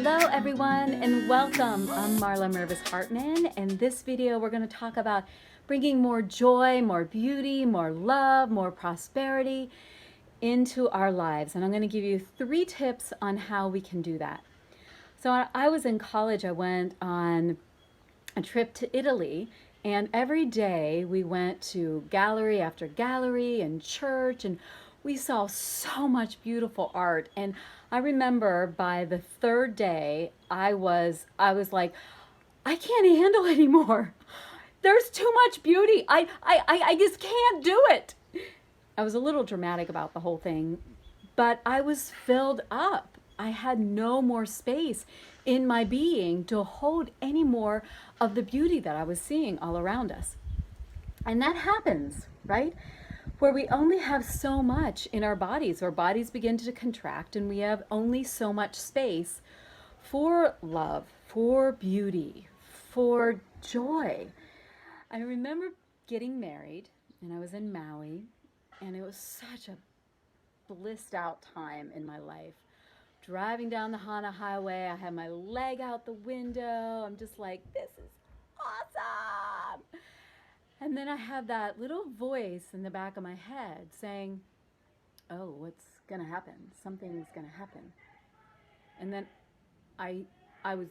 Hello everyone and welcome. I'm Marla Mervis-Hartmann, and this video we're going to talk about bringing more joy, more beauty, more love, more prosperity into our lives. And I'm going to give you 3 tips on how we can do that. So I was in college. I went on a trip to Italy, and every day we went to gallery after gallery and church, and we saw so much beautiful art. And I remember by the 3rd day, I was like, I can't handle anymore. There's too much beauty. I just can't do it. I was a little dramatic about the whole thing, but I was filled up. I had no more space in my being to hold any more of the beauty that I was seeing all around us. And that happens, right? Where we only have so much in our bodies. Our bodies begin to contract, and we have only so much space for love, for beauty, for joy. I remember getting married, and I was in Maui, and it was such a blissed out time in my life. Driving down the Hana Highway, I had my leg out the window. I'm just like, this is awesome. And then I had that little voice in the back of my head saying, oh, what's gonna happen? Something's gonna happen. And then I was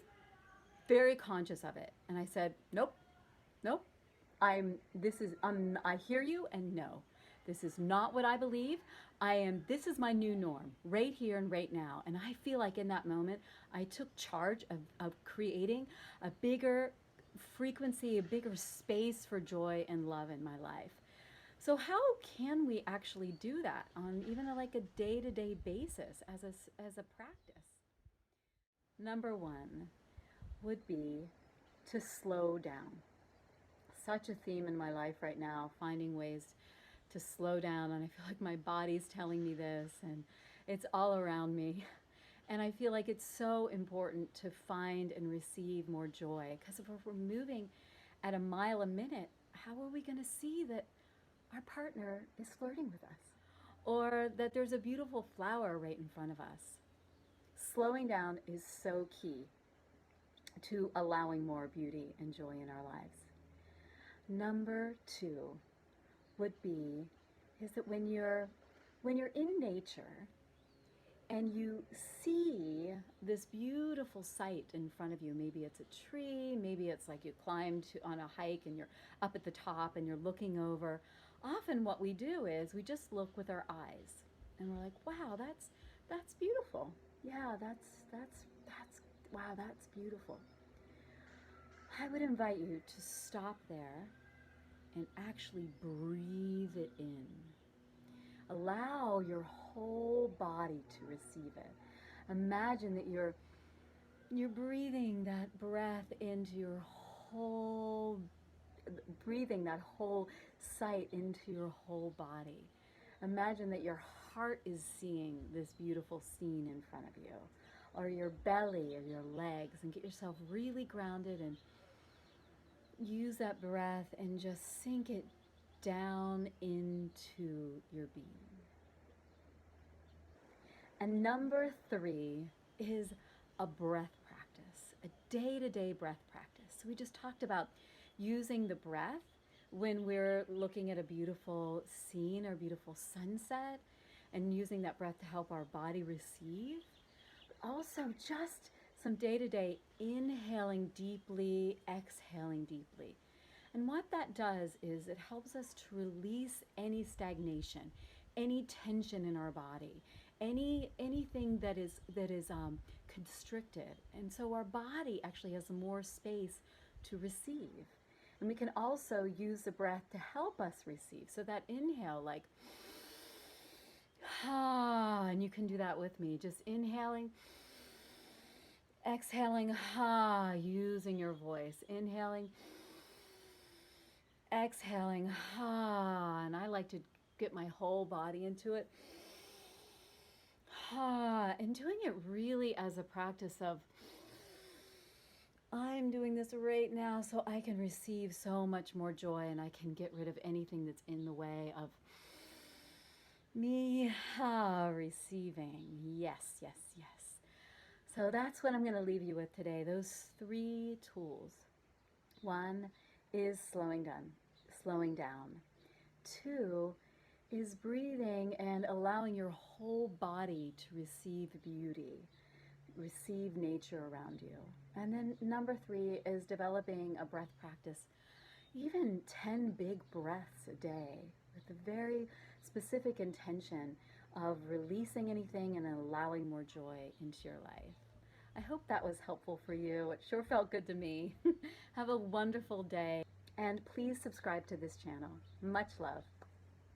very conscious of it. And I said, nope, I hear you, and no, this is not what I believe. This is my new norm, right here and right now. And I feel like in that moment, I took charge of creating a bigger frequency, a bigger space for joy and love in my life. So how can we actually do that on even a day-to-day basis as a practice? Number 1 would be to slow down. Such a theme in my life right now, finding ways to slow down, and I feel like my body's telling me this, and it's all around me. And I feel like it's so important to find and receive more joy, because if we're moving at a mile a minute, how are we going to see that our partner is flirting with us, or that there's a beautiful flower right in front of us? Slowing down is so key to allowing more beauty and joy in our lives. Number 2 would be that when you're in nature and you see this beautiful sight in front of you, maybe it's a tree, maybe it's like you climbed on a hike and you're up at the top and you're looking over. Often what we do is we just look with our eyes and we're like, wow, that's beautiful. Yeah, that's wow, that's beautiful. I would invite you to stop there and actually breathe it in. Allow your whole body to receive it. Imagine that you're breathing that breath into your whole, breathing that whole sight into your whole body. Imagine that your heart is seeing this beautiful scene in front of you, or your belly or your legs, and get yourself really grounded and use that breath and just sink it down into your being. And number 3 is a breath practice, a day-to-day breath practice. So we just talked about using the breath when we're looking at a beautiful scene or beautiful sunset, and using that breath to help our body receive. But also just some day-to-day inhaling deeply, exhaling deeply. And what that does is it helps us to release any stagnation, any tension in our body, anything that is constricted. And so our body actually has more space to receive. And we can also use the breath to help us receive. So that inhale, like, and you can do that with me, just inhaling, exhaling, using your voice. Inhaling, exhaling, and I like to get my whole body into it. And doing it really as a practice of, I'm doing this right now so I can receive so much more joy, and I can get rid of anything that's in the way of me receiving. Yes, yes, yes. So that's what I'm going to leave you with today, those 3 tools. 1 is slowing down. 2 is breathing and allowing your whole body to receive beauty, receive nature around you. And then number 3 is developing a breath practice, even 10 big breaths a day with a very specific intention of releasing anything and allowing more joy into your life. I hope that was helpful for you. It sure felt good to me. Have a wonderful day, and please subscribe to this channel. Much love.